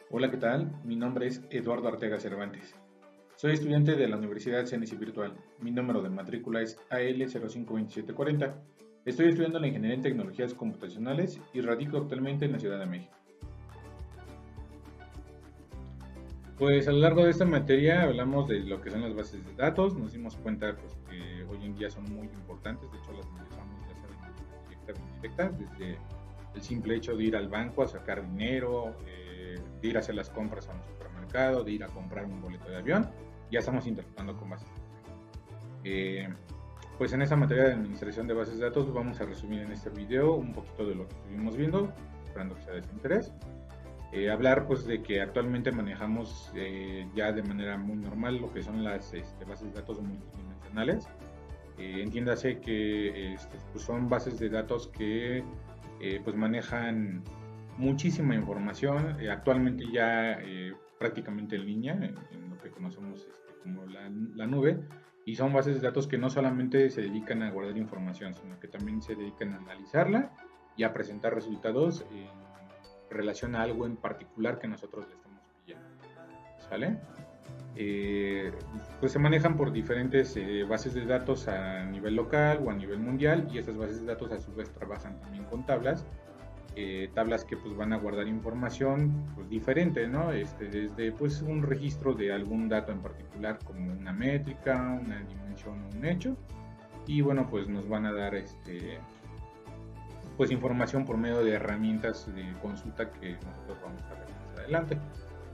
Hola, ¿qué tal? Mi nombre es Eduardo Arteaga Cervantes. Soy estudiante de la Universidad CENESI Virtual. Mi número de matrícula es AL052740. Estoy estudiando la Ingeniería en Tecnologías Computacionales y radico actualmente en la Ciudad de México. Pues a lo largo de esta materia hablamos de lo que son las bases de datos. Nos dimos cuenta pues, que hoy en día son muy importantes. De hecho, las utilizamos ya sea de manera directa o indirecta, desde el simple hecho de ir al banco a sacar dinero, de ir a hacer las compras a un supermercado, de ir a comprar un boleto de avión. Ya estamos interactuando con bases de datos. Eh, pues en esta materia de administración de bases de datos vamos a resumir en este video un poquito de lo que estuvimos viendo, esperando que sea de su interés. Hablar pues de que actualmente manejamos ya de manera muy normal lo que son las bases de datos multidimensionales. Entiéndase que pues son bases de datos que pues manejan muchísima información, actualmente ya prácticamente en línea, en lo que conocemos como la nube, y son bases de datos que no solamente se dedican a guardar información, sino que también se dedican a analizarla y a presentar resultados en relación a algo en particular que nosotros le estamos pidiendo. ¿Sale? Eh, pues se manejan por diferentes bases de datos a nivel local o a nivel mundial, y estas bases de datos a su vez trabajan también con tablas que pues van a guardar información pues diferente, ¿no? Desde pues un registro de algún dato en particular como una métrica, una dimensión o un hecho, y bueno pues nos van a dar pues información por medio de herramientas de consulta que nosotros vamos a ver más adelante.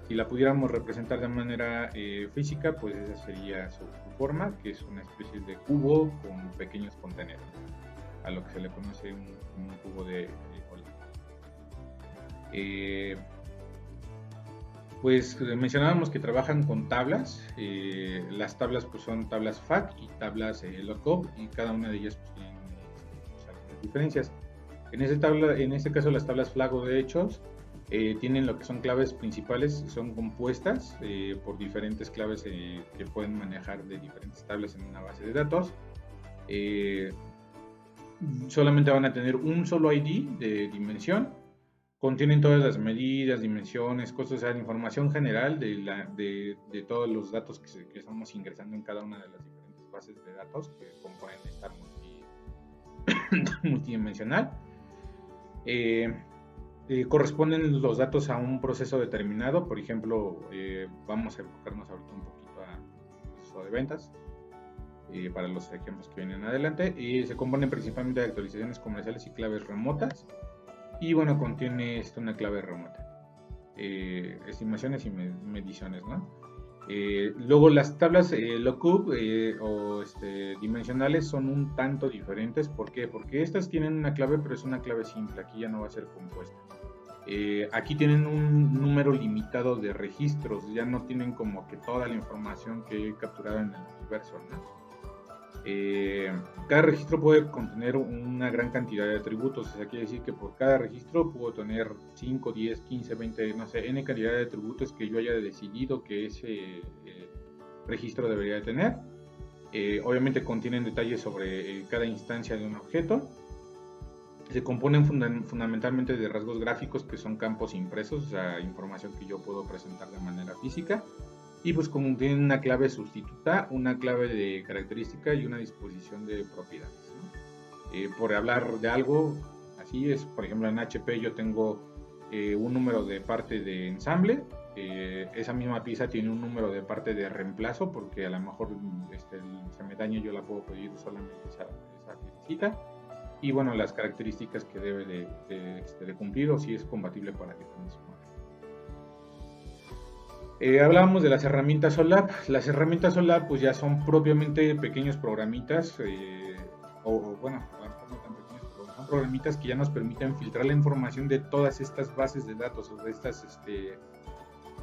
Si la pudiéramos representar de manera física, pues esa sería su forma, que es una especie de cubo con pequeños contenedores, a lo que se le conoce un cubo de Holland. Pues mencionábamos que trabajan con tablas. Las tablas pues son tablas FAC y tablas lookup, y cada una de ellas pues, tienen pues, algunas diferencias. En este caso las tablas flag o de hechos tienen lo que son claves principales, son compuestas por diferentes claves que pueden manejar de diferentes tablas en una base de datos. Eh, Solamente van a tener un solo ID de dimensión. Contienen todas las medidas, dimensiones, cosas, o sea, información general de todos los datos que estamos ingresando en cada una de las diferentes bases de datos que componen esta multidimensional. Eh, Corresponden los datos a un proceso determinado. Por ejemplo, vamos a enfocarnos ahorita un poquito al proceso de ventas para los ejemplos que vienen adelante. Se componen principalmente de actualizaciones comerciales y claves remotas. Y bueno, contiene una clave remota. Estimaciones y mediciones, ¿no? Luego las tablas lookup o dimensionales son un tanto diferentes. ¿Por qué? Porque estas tienen una clave, pero es una clave simple. Aquí ya no va a ser compuesta. Aquí tienen un número limitado de registros. Ya no tienen como que toda la información que he capturado en el universo, ¿no? Cada registro puede contener una gran cantidad de atributos. O sea, quiere decir que por cada registro puedo tener 5, 10, 15, 20, no sé, n cantidad de atributos que yo haya decidido que ese registro debería de tener. Obviamente contienen detalles sobre cada instancia de un objeto. Se componen fundamentalmente de rasgos gráficos, que son campos impresos, o sea, información que yo puedo presentar de manera física. Y pues como tienen una clave sustituta, una clave de característica y una disposición de propiedades, ¿no? Por hablar de algo, así es, por ejemplo en HP yo tengo un número de parte de ensamble. Esa misma pieza tiene un número de parte de reemplazo, porque a lo mejor se me daña, yo la puedo pedir solamente esa piecita. Y bueno, las características que debe de cumplir, o si es compatible para diferentes modelos. Hablábamos de las herramientas OLAP. Las herramientas OLAP pues ya son propiamente pequeños programitas, bueno, no tan pequeños, pero son programitas que ya nos permiten filtrar la información de todas estas bases de datos, o de estas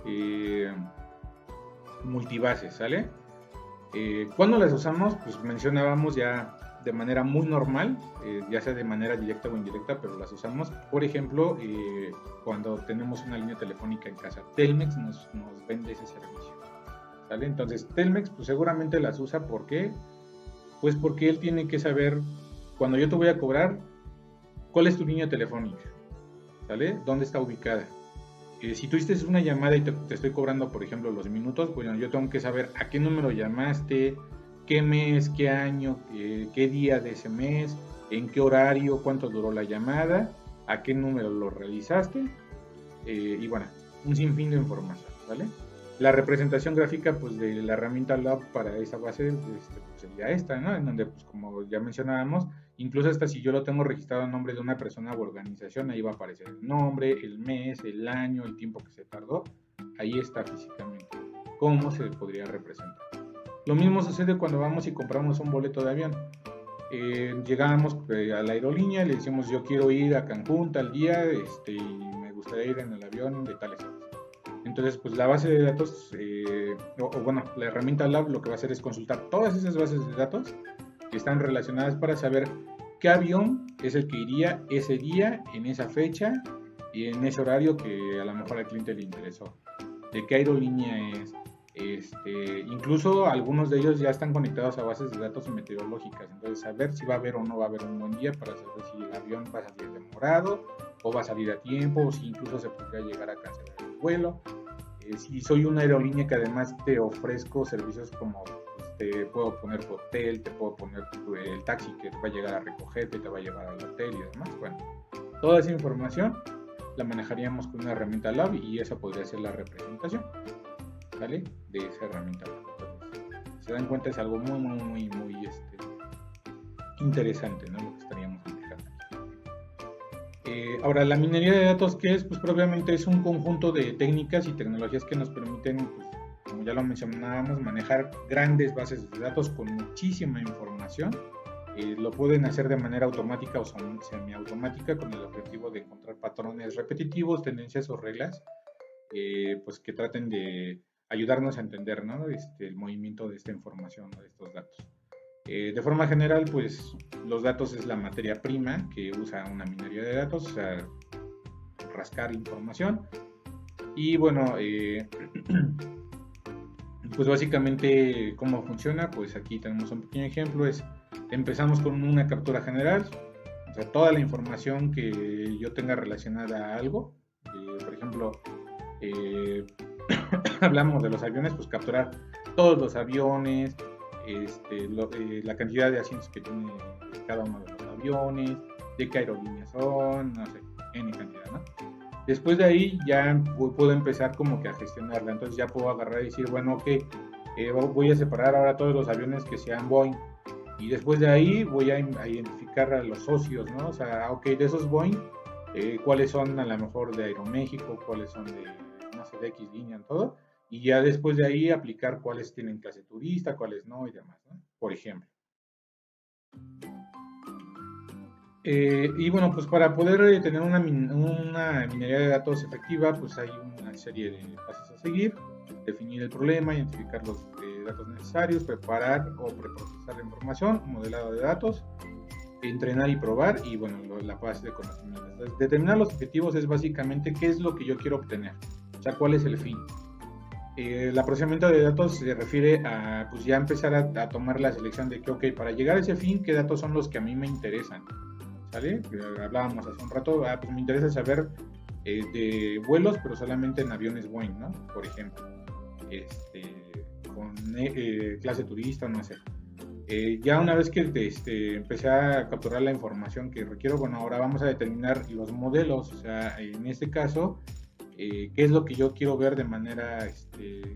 eh, multibases, ¿sale? ¿Cuándo las usamos? Pues mencionábamos ya de manera muy normal, ya sea de manera directa o indirecta, pero las usamos. Por ejemplo, cuando tenemos una línea telefónica en casa, Telmex nos vende ese servicio, ¿sale? Entonces, Telmex pues seguramente las usa. ¿Por qué? Pues porque él tiene que saber, cuando yo te voy a cobrar, cuál es tu línea telefónica, ¿sale? ¿Dónde está ubicada? Si tú hiciste una llamada y te estoy cobrando, por ejemplo, los minutos, bueno, yo tengo que saber a qué número llamaste, qué mes, qué año, qué día de ese mes, en qué horario, cuánto duró la llamada, a qué número lo realizaste, y bueno, un sinfín de información, ¿vale? La representación gráfica, pues, de la herramienta Lab para esa base, pues, sería esta, ¿no? En donde, pues, como ya mencionábamos, incluso hasta si yo lo tengo registrado en nombre de una persona u organización, ahí va a aparecer el nombre, el mes, el año, el tiempo que se tardó, ahí está físicamente. ¿Cómo se podría representar? Lo mismo sucede cuando vamos y compramos un boleto de avión. Llegamos a la aerolínea, le decimos yo quiero ir a Cancún tal día, y me gustaría ir en el avión de tales horas. Entonces, pues la base de datos, bueno, la herramienta Lab lo que va a hacer es consultar todas esas bases de datos que están relacionadas para saber qué avión es el que iría ese día, en esa fecha y en ese horario que a lo mejor al cliente le interesó. De qué aerolínea es. Incluso algunos de ellos ya están conectados a bases de datos meteorológicas, entonces saber si va a haber o no va a haber un buen día para saber si el avión va a salir demorado o va a salir a tiempo, o si incluso se podría llegar a cancelar el vuelo. Si soy una aerolínea que además te ofrezco servicios como te puedo poner tu hotel, te puedo poner el taxi que te va a llegar a recogerte, te va a llevar al hotel y demás, bueno, toda esa información la manejaríamos con una herramienta Lab y esa podría ser la representación, ¿vale? De esa herramienta Lab. Entonces, si se dan cuenta, es algo muy interesante, ¿no? Lo que estaríamos aplicando aquí. Ahora, la minería de datos, ¿qué es? Pues propiamente es un conjunto de técnicas y tecnologías que nos permiten, pues, como ya lo mencionábamos, manejar grandes bases de datos con muchísima información. Lo pueden hacer de manera automática o semiautomática con el objetivo de encontrar patrones repetitivos, tendencias o reglas, pues que traten de ayudarnos a entender, ¿no? El movimiento de esta información, ¿no? De estos datos. De forma general, pues los datos es la materia prima que usa una minería de datos, o sea, rascar información. Y bueno, pues básicamente cómo funciona, pues aquí tenemos un pequeño ejemplo, empezamos con una captura general, o sea, toda la información que yo tenga relacionada a algo, por ejemplo, hablamos de los aviones, pues capturar todos los aviones, la cantidad de asientos que tiene cada uno de los aviones, de qué aerolíneas son, no sé, N cantidad, ¿no? Después de ahí ya puedo empezar como que a gestionarla, entonces ya puedo agarrar y decir, bueno, ok, voy a separar ahora todos los aviones que sean Boeing, y después de ahí voy a identificar a los socios, ¿no? O sea, ok, de esos Boeing, cuáles son a lo mejor de Aeroméxico, cuáles son de, no sé, de X línea, todo, y ya después de ahí aplicar cuáles tienen clase turista, cuáles no y demás, ¿no? Por ejemplo. Y bueno, pues para poder tener una minería de datos efectiva, pues hay una serie de pasos a seguir: definir el problema, identificar los datos necesarios, preparar o preprocesar la información, modelado de datos, entrenar y probar, y bueno, la base de conocimientos. Entonces, determinar los objetivos es básicamente qué es lo que yo quiero obtener, o sea, cuál es el fin. El procesamiento de datos se refiere a, pues, ya empezar a tomar la selección de que, ok, para llegar a ese fin, ¿qué datos son los que a mí me interesan? ¿Sale? Hablábamos hace un rato, pues me interesa saber de vuelos, pero solamente en aviones Boeing, ¿no? Por ejemplo, con clase turista, no sé. Ya una vez que empecé a capturar la información que requiero, bueno, ahora vamos a determinar los modelos, o sea, en este caso, qué es lo que yo quiero ver de manera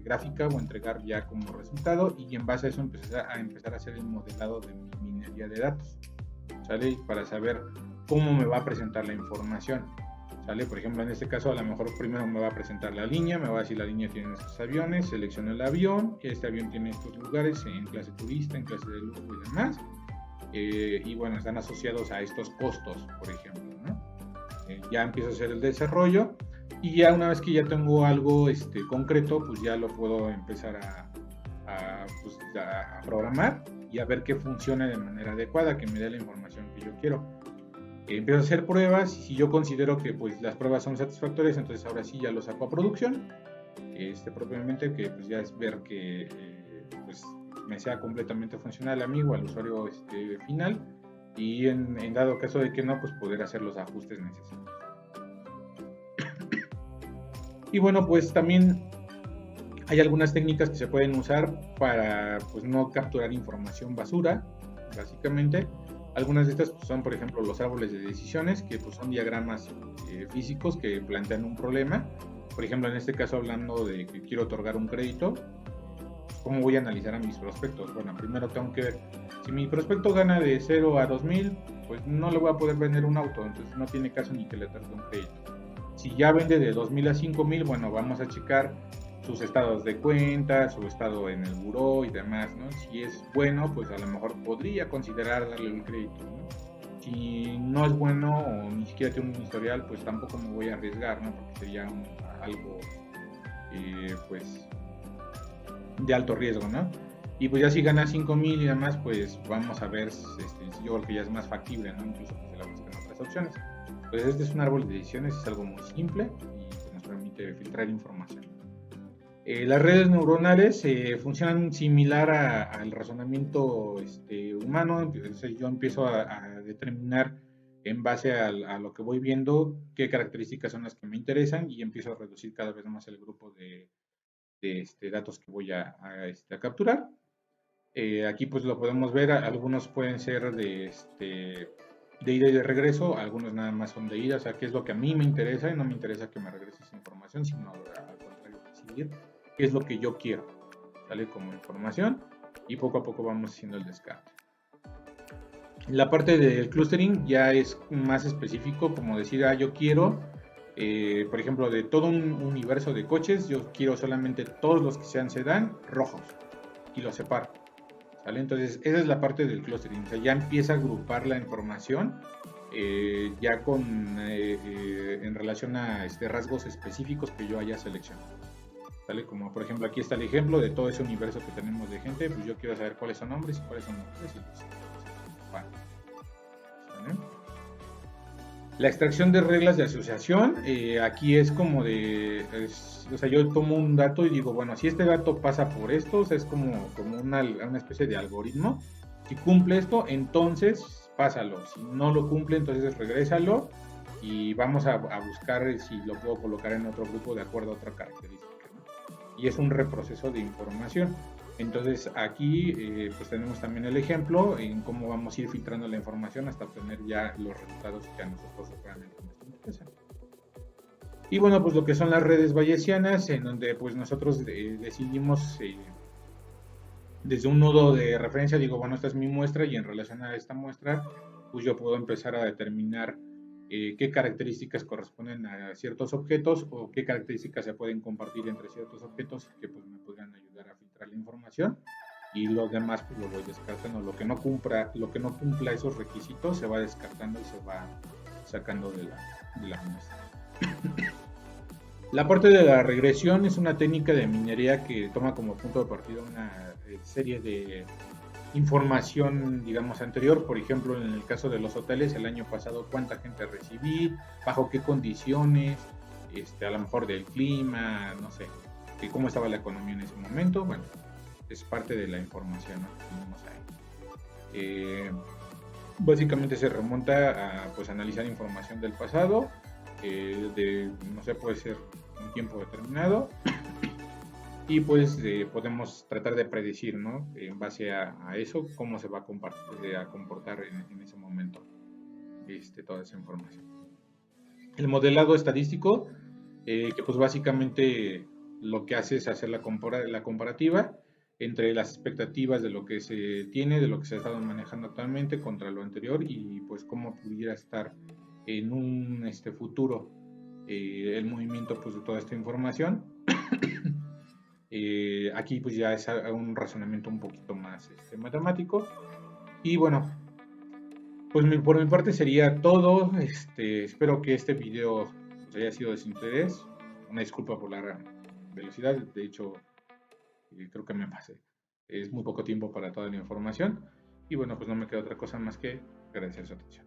gráfica o entregar ya como resultado, y en base a eso empezar a hacer el modelado de mi minería de datos, ¿sale? Para saber cómo me va a presentar la información, ¿sale? Por ejemplo, en este caso, a lo mejor primero me va a presentar la línea, me va a decir la línea tiene estos aviones, selecciono el avión, este avión tiene estos lugares en clase turista, en clase de lujo y demás, y bueno, están asociados a estos costos, por ejemplo, ¿no? Ya empiezo a hacer el desarrollo, y ya una vez que ya tengo algo concreto, pues ya lo puedo empezar pues, a programar y a ver que funcione de manera adecuada, que me dé la información que yo quiero. Empiezo a hacer pruebas, y si yo considero que pues las pruebas son satisfactorias, entonces ahora sí ya lo saco a producción, propiamente, que pues ya es ver que pues me sea completamente funcional a mí o al usuario final, y en dado caso de que no, pues poder hacer los ajustes necesarios. Y bueno, pues también hay algunas técnicas que se pueden usar para pues no capturar información basura, básicamente. Algunas de estas pues, son, por ejemplo, los árboles de decisiones, que pues, son diagramas físicos que plantean un problema. Por ejemplo, en este caso hablando de que quiero otorgar un crédito, ¿cómo voy a analizar a mis prospectos? Bueno, primero tengo que ver, si mi prospecto gana de 0 a 2000, pues no le voy a poder vender un auto, entonces no tiene caso ni que le otorgue un crédito. Si ya vende de 2000 a 5000, bueno, vamos a checar sus estados de cuenta, su estado en el buró y demás, ¿no? Si es bueno, pues a lo mejor podría considerar darle un crédito, ¿no? Si no es bueno o ni siquiera tiene un historial, pues tampoco me voy a arriesgar, ¿no? Porque sería algo, pues, de alto riesgo, ¿no? Y pues ya si gana 5000 y demás, pues vamos a ver, yo creo que ya es más factible, ¿no? Incluso que se la busquen otras opciones. Pues este es un árbol de decisiones, es algo muy simple y pues, nos permite filtrar información. Las redes neuronales funcionan similar al razonamiento humano. Entonces yo empiezo a determinar en base a lo que voy viendo qué características son las que me interesan y empiezo a reducir cada vez más el grupo de datos que voy a capturar. Aquí pues lo podemos ver, algunos pueden ser de ida y de regreso, algunos nada más son de ida, o sea, qué es lo que a mí me interesa y no me interesa que me regrese esa información, sino al contrario, decidir qué es lo que yo quiero, sale como información y poco a poco vamos haciendo el descarte. La parte del clustering ya es más específico, como decir, yo quiero, por ejemplo, de todo un universo de coches, yo quiero solamente todos los que sean sedán rojos y los separo. ¿Sale? Entonces, esa es la parte del clustering. O sea, ya empieza a agrupar la información ya en relación a rasgos específicos que yo haya seleccionado. ¿Sale? Como por ejemplo, aquí está el ejemplo de todo ese universo que tenemos de gente. Pues yo quiero saber cuáles son hombres y cuáles son mujeres. Y pues, ¿vale? La extracción de reglas de asociación, aquí es como o sea, yo tomo un dato y digo, bueno, si este dato pasa por esto, o sea, es como una especie de algoritmo. Si cumple esto, entonces pásalo. Si no lo cumple, entonces regrésalo y vamos a buscar si lo puedo colocar en otro grupo de acuerdo a otra característica, ¿no? Y es un reproceso de información. Entonces aquí pues tenemos también el ejemplo en cómo vamos a ir filtrando la información hasta obtener ya los resultados que a nosotros realmente nos interesan. Y bueno, pues lo que son las redes bayesianas, en donde pues nosotros decidimos desde un nodo de referencia, digo, bueno, esta es mi muestra y en relación a esta muestra, pues yo puedo empezar a determinar qué características corresponden a ciertos objetos o qué características se pueden compartir entre ciertos objetos que pues me podrían ayudar a filtrar la información y los demás pues lo voy descartando. Lo que no cumpla esos requisitos se va descartando y se va sacando de la muestra. La parte de la regresión es una técnica de minería que toma como punto de partida una serie de información, digamos, anterior. Por ejemplo, en el caso de los hoteles, el año pasado, cuánta gente recibí, bajo qué condiciones, a lo mejor del clima, no sé, y cómo estaba la economía en ese momento. Bueno, es parte de la información, ¿no?, que tenemos ahí. Básicamente se remonta a pues analizar información del pasado, no sé, puede ser un tiempo determinado, y pues podemos tratar de predecir, ¿no?, en base a eso, cómo se va a comportar en ese momento toda esa información. El modelado estadístico, que pues básicamente lo que hace es hacer la comparativa entre las expectativas de lo que se tiene, de lo que se ha estado manejando actualmente contra lo anterior y pues cómo pudiera estar en un futuro el movimiento pues de toda esta información. Aquí pues ya es un razonamiento un poquito más matemático. Y bueno, pues por mi parte sería todo. Espero que este video os haya sido de su interés. Una disculpa por la velocidad, de hecho creo que me pasé. Es muy poco tiempo para toda la información. Y bueno, pues no me queda otra cosa más que agradecer su atención.